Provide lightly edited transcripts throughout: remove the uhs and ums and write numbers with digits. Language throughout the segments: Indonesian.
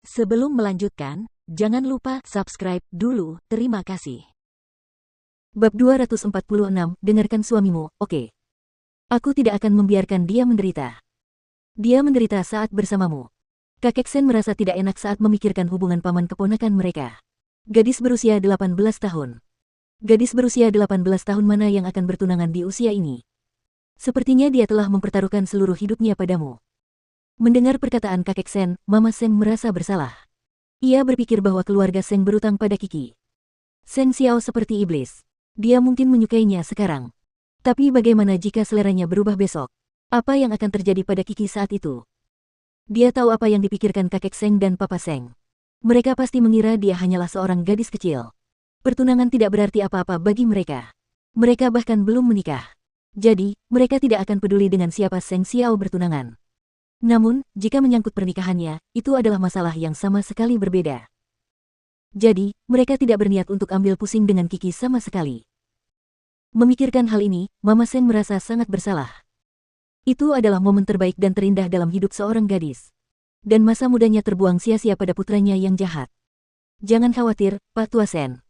Sebelum melanjutkan, jangan lupa subscribe dulu, terima kasih. Bab 246, dengarkan suamimu, oke. Aku tidak akan membiarkan dia menderita. Dia menderita saat bersamamu. Kakek Sen merasa tidak enak saat memikirkan hubungan paman keponakan mereka. Gadis berusia 18 tahun. Gadis berusia 18 tahun mana yang akan bertunangan di usia ini? Sepertinya dia telah mempertaruhkan seluruh hidupnya padamu. Mendengar perkataan kakek Sen, Mama Seng merasa bersalah. Ia berpikir bahwa keluarga Seng berutang pada Kiki. Seng Xiao seperti iblis. Dia mungkin menyukainya sekarang. Tapi bagaimana jika seleranya berubah besok? Apa yang akan terjadi pada Kiki saat itu? Dia tahu apa yang dipikirkan kakek Seng dan papa Seng. Mereka pasti mengira dia hanyalah seorang gadis kecil. Pertunangan tidak berarti apa-apa bagi mereka. Mereka bahkan belum menikah. Jadi, mereka tidak akan peduli dengan siapa Seng Xiao bertunangan. Namun, jika menyangkut pernikahannya, itu adalah masalah yang sama sekali berbeda. Jadi, mereka tidak berniat untuk ambil pusing dengan Kiki sama sekali. Memikirkan hal ini, Mama Seng merasa sangat bersalah. Itu adalah momen terbaik dan terindah dalam hidup seorang gadis. Dan masa mudanya terbuang sia-sia pada putranya yang jahat. Jangan khawatir, Pak Tua Sen.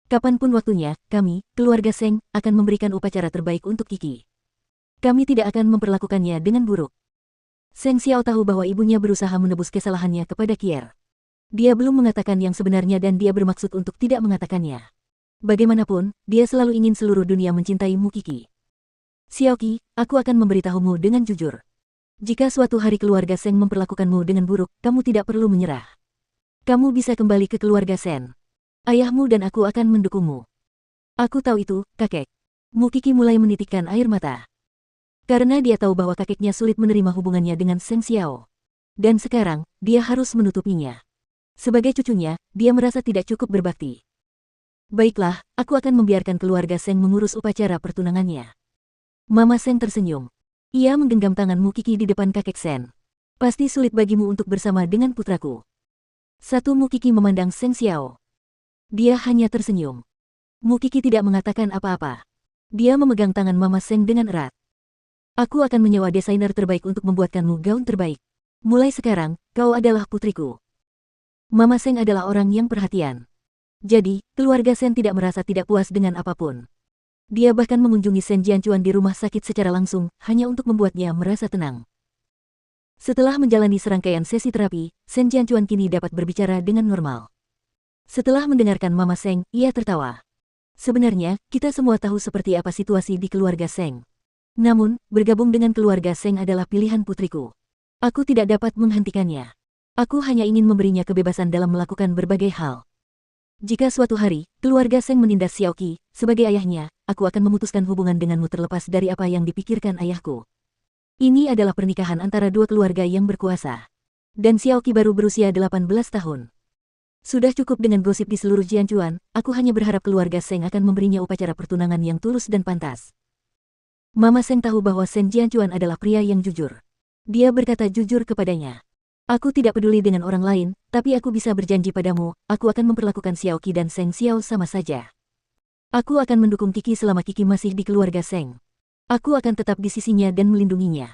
Kapanpun waktunya, kami, keluarga Seng, akan memberikan upacara terbaik untuk Kiki. Kami tidak akan memperlakukannya dengan buruk. Seng Xiao tahu bahwa ibunya berusaha menebus kesalahannya kepada Kier. Dia belum mengatakan yang sebenarnya dan dia bermaksud untuk tidak mengatakannya. Bagaimanapun, dia selalu ingin seluruh dunia mencintaimu Kiki. Xiaoqi, aku akan memberitahumu dengan jujur. Jika suatu hari keluarga Seng memperlakukanmu dengan buruk, kamu tidak perlu menyerah. Kamu bisa kembali ke keluarga Sen. Ayahmu dan aku akan mendukungmu. Aku tahu itu, kakek. Mu Kiki mulai menitikkan air mata. Karena dia tahu bahwa kakeknya sulit menerima hubungannya dengan Seng Xiao. Dan sekarang, dia harus menutupinya. Sebagai cucunya, dia merasa tidak cukup berbakti. Baiklah, aku akan membiarkan keluarga Seng mengurus upacara pertunangannya. Mama Seng tersenyum. Ia menggenggam tangan Mu Kiki di depan kakek Sen. Pasti sulit bagimu untuk bersama dengan putraku. Satu Mu Kiki memandang Seng Xiao. Dia hanya tersenyum. Mu Kiki tidak mengatakan apa-apa. Dia memegang tangan Mama Seng dengan erat. Aku akan menyewa desainer terbaik untuk membuatkanmu gaun terbaik. Mulai sekarang, kau adalah putriku. Mama Seng adalah orang yang perhatian. Jadi, keluarga Sen tidak merasa tidak puas dengan apapun. Dia bahkan mengunjungi Sen Jianchuan di rumah sakit secara langsung, hanya untuk membuatnya merasa tenang. Setelah menjalani serangkaian sesi terapi, Sen Jianchuan kini dapat berbicara dengan normal. Setelah mendengarkan Mama Seng, ia tertawa. Sebenarnya, kita semua tahu seperti apa situasi di keluarga Seng. Namun, bergabung dengan keluarga Seng adalah pilihan putriku. Aku tidak dapat menghentikannya. Aku hanya ingin memberinya kebebasan dalam melakukan berbagai hal. Jika suatu hari, keluarga Seng menindas Xiaoqi, sebagai ayahnya, aku akan memutuskan hubungan denganmu terlepas dari apa yang dipikirkan ayahku. Ini adalah pernikahan antara dua keluarga yang berkuasa. Dan Xiaoqi baru berusia 18 tahun. Sudah cukup dengan gosip di seluruh Jianchuan, aku hanya berharap keluarga Seng akan memberinya upacara pertunangan yang tulus dan pantas. Mama Seng tahu bahwa Sen Jianchuan adalah pria yang jujur. Dia berkata jujur kepadanya. Aku tidak peduli dengan orang lain, tapi aku bisa berjanji padamu, aku akan memperlakukan Xiaoqi dan Seng Xiao sama saja. Aku akan mendukung Kiki selama Kiki masih di keluarga Seng. Aku akan tetap di sisinya dan melindunginya.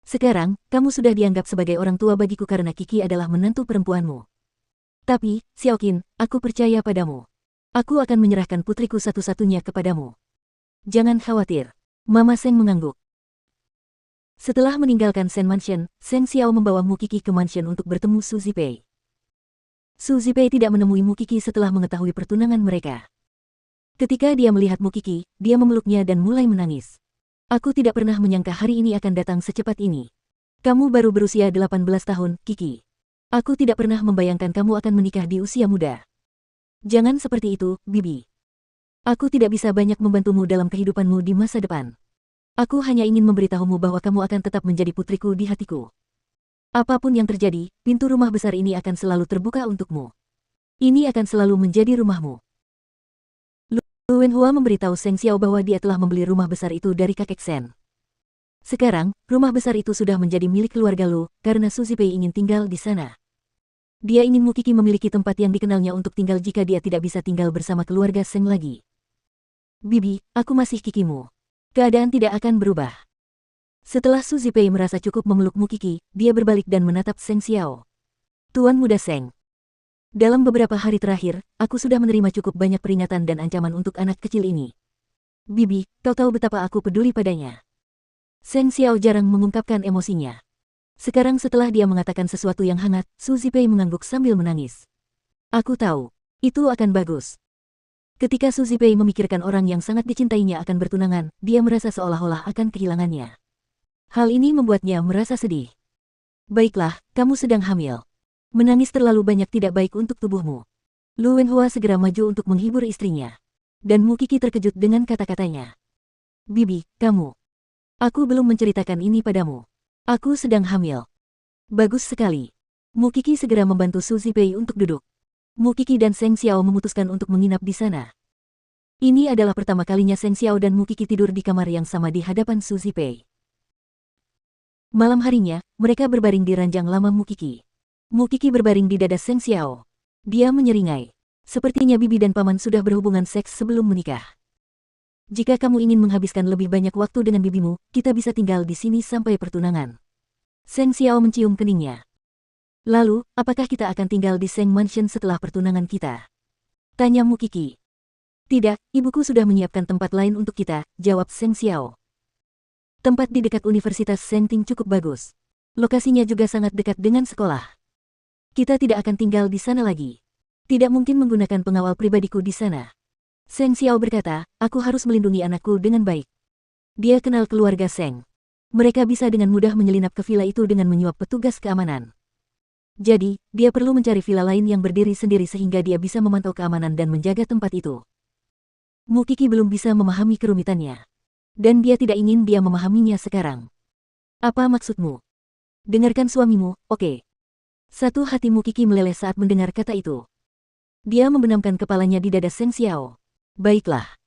Sekarang, kamu sudah dianggap sebagai orang tua bagiku karena Kiki adalah menantu perempuanmu. Tapi, Xiaoqin, aku percaya padamu. Aku akan menyerahkan putriku satu-satunya kepadamu. Jangan khawatir. Mama Seng mengangguk. Setelah meninggalkan Sen Mansion, Seng Xiao membawa Mu Kiki ke mansion untuk bertemu Su Zipei. Su Zipei tidak menemui Mu Kiki setelah mengetahui pertunangan mereka. Ketika dia melihat Mu Kiki, dia memeluknya dan mulai menangis. Aku tidak pernah menyangka hari ini akan datang secepat ini. Kamu baru berusia 18 tahun, Kiki. Aku tidak pernah membayangkan kamu akan menikah di usia muda. Jangan seperti itu, Bibi. Aku tidak bisa banyak membantumu dalam kehidupanmu di masa depan. Aku hanya ingin memberitahumu bahwa kamu akan tetap menjadi putriku di hatiku. Apapun yang terjadi, pintu rumah besar ini akan selalu terbuka untukmu. Ini akan selalu menjadi rumahmu. Lu Wenhua memberitahu Seng Xiao bahwa dia telah membeli rumah besar itu dari kakek Sen. Sekarang, rumah besar itu sudah menjadi milik keluarga Lu, karena Su Zipei ingin tinggal di sana. Dia ingin Mu Kiki memiliki tempat yang dikenalnya untuk tinggal jika dia tidak bisa tinggal bersama keluarga Seng lagi. Bibi, aku masih Kikimu. Keadaan tidak akan berubah. Setelah Su Zipei merasa cukup memeluk Mu Kiki, dia berbalik dan menatap Seng Xiao. Tuan Muda Seng. Dalam beberapa hari terakhir, aku sudah menerima cukup banyak peringatan dan ancaman untuk anak kecil ini. Bibi, kau tahu betapa aku peduli padanya. Seng Xiao jarang mengungkapkan emosinya. Sekarang setelah dia mengatakan sesuatu yang hangat, Su Zipei mengangguk sambil menangis. Aku tahu, itu akan bagus. Ketika Su Zipei memikirkan orang yang sangat dicintainya akan bertunangan, dia merasa seolah-olah akan kehilangannya. Hal ini membuatnya merasa sedih. Baiklah, kamu sedang hamil. Menangis terlalu banyak tidak baik untuk tubuhmu. Lu Wenhua segera maju untuk menghibur istrinya. Dan Mu Qi terkejut dengan kata-katanya. Bibi, kamu. Aku belum menceritakan ini padamu. Aku sedang hamil. Bagus sekali. Mu Qi segera membantu Su Zipei untuk duduk. Mu Qi dan Seng Xiao memutuskan untuk menginap di sana. Ini adalah pertama kalinya Seng Xiao dan Mu Qi tidur di kamar yang sama di hadapan Su Zipei. Malam harinya, mereka berbaring di ranjang lama Mu Qi. Mu Qi berbaring di dada Seng Xiao. Dia menyeringai. Sepertinya bibi dan paman sudah berhubungan seks sebelum menikah. Jika kamu ingin menghabiskan lebih banyak waktu dengan bibimu, kita bisa tinggal di sini sampai pertunangan. Seng Xiao mencium keningnya. Lalu, apakah kita akan tinggal di Seng Mansion setelah pertunangan kita? Tanya Mu Qi. Tidak, ibuku sudah menyiapkan tempat lain untuk kita, jawab Seng Xiao. Tempat di dekat Universitas Sengting cukup bagus. Lokasinya juga sangat dekat dengan sekolah. Kita tidak akan tinggal di sana lagi. Tidak mungkin menggunakan pengawal pribadiku di sana. Seng Xiao berkata, aku harus melindungi anakku dengan baik. Dia kenal keluarga Seng. Mereka bisa dengan mudah menyelinap ke villa itu dengan menyuap petugas keamanan. Jadi, dia perlu mencari villa lain yang berdiri sendiri sehingga dia bisa memantau keamanan dan menjaga tempat itu. Mu Qi belum bisa memahami kerumitannya. Dan dia tidak ingin dia memahaminya sekarang. Apa maksudmu? Dengarkan suamimu, oke. Satu hati Mu Qi meleleh saat mendengar kata itu. Dia membenamkan kepalanya di dada Seng Xiao. Baiklah.